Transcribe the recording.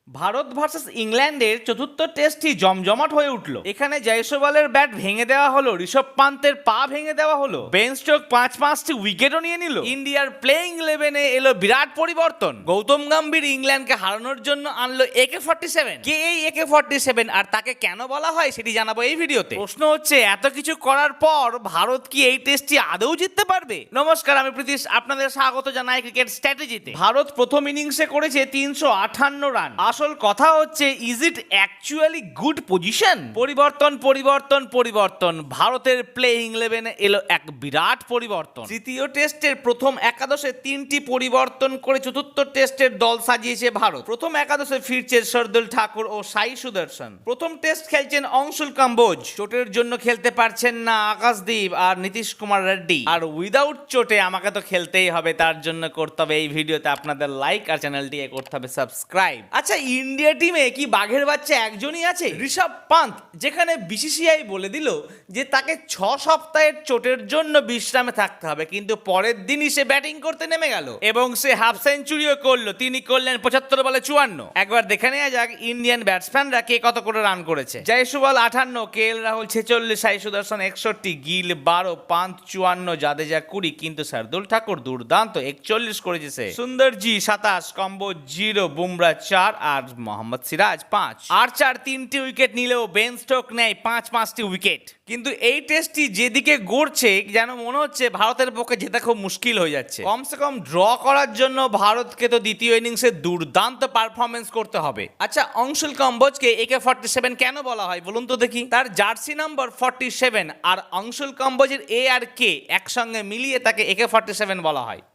Bharat versus ইংল্যান্ডের চতুর্থ টেস্টটি জমজমাট হয়ে উঠল। এখানে জয়সওয়ালের ব্যাট ভেঙে দেওয়া হলো, ঋষভ পান্তের পা ভেঙে দেওয়া হলো, বেন স্টোক পাঁচটি উইকেটও নিয়ে নিল। ইন্ডিয়ার প্লেইং 11-এ এলো বিরাট পরিবর্তন। গৌতম গম্ভীর ইংল্যান্ডকে হারানোর জন্য আনলো AK-47। কে এই AK-47 আর তাকে কেন বলা হয় সেটি জানাবো এই ভিডিওতে। প্রশ্ন হচ্ছে, এত কিছু করার পর ভারত কি এই টেস্টটি আদৌ জিততে পারবে? নমস্কার, আমি প্রীতিশ, আপনাদের স্বাগত জানাই ক্রিকেট স্ট্র্যাটেজিতে। ভারত প্রথম ইনিংসে করেছে 358 রান। আসল কথা হচ্ছে, is it actually good position? পরিবর্তন। ভারতের প্লেইং 11-এ এলো এক বিরাট পরিবর্তন। তৃতীয় টেস্টের প্রথম একাদশে 3টি পরিবর্তন করে চতুর্থ টেস্টের দল সাজিয়েছে ভারত। প্রথম একাদশে ফিরছে শার্দুল ঠাকুর ও সাই সুদর্শন। প্রথম টেস্ট খেলছেন অংশুল কাম্বোজ, চোটের জন্য খেলতে পারছেন না আকাশদীপ আর নীতিশ কুমার রেড্ডি। আর উইদাউট চোটে আমাকে তো খেলতেই হবে, তার জন্য করতে হবে এই ভিডিওতে আপনাদের লাইক আর চ্যানেলটিকে করতে হবে সাবস্ক্রাইব। আচ্ছা, ইন্ডিয়া টিমে কি বাঘের বাচ্চা একজনই আছে? ঋষভ পান্ত, যেখানে বিসিসিআই বলে দিল যে তাকে 6 সপ্তাহের চোটের জন্য বিশ্রামে থাকতে হবে, কিন্তু পরের দিনই সে ব্যাটিং করতে নেমে গেল এবং সে হাফ সেঞ্চুরিও করলো। তিনি করলেন 75 বলে 54। একবার দেখে নেওয়া যাক ইন্ডিয়ান ব্যাটসম্যানরা কে কত করে রান করেছে। জয়সওয়াল 58, KL রাহুল 46, সাই সুদর্শন 61, গিল 12, পান্ত 54, জাদেজা 20, কিন্তু শার্দুল ঠাকুর দুর্দান্ত 41 করেছে সে। সুন্দরজি 27, কম্বোজ 0, বুমরা 4 আর মোহাম্মদ সিরাজ 5। আর্চার 3টি উইকেট নিলেও বেন স্টোক নেয় 5টি উইকেট। কিন্তু এই টেস্টটি যেদিকে গড়ছে যেন মনে হচ্ছে ভারতের পক্ষে জেতা খুব মুশকিল হয়ে যাচ্ছে। কমসে কম ড্র করার জন্য ভারতকে তো দ্বিতীয় ইনিংসে দুর্দান্ত পারফরমেন্স করতে হবে। আচ্ছা, অংশুল কম্বোজকে AK-47 কেন বলা হয় বলুন তো দেখি? তার জার্সি নাম্বার 47 আর অংশুল কম্বোজের A আর K একসঙ্গে মিলিয়ে তাকে AK-47 বলা হয়।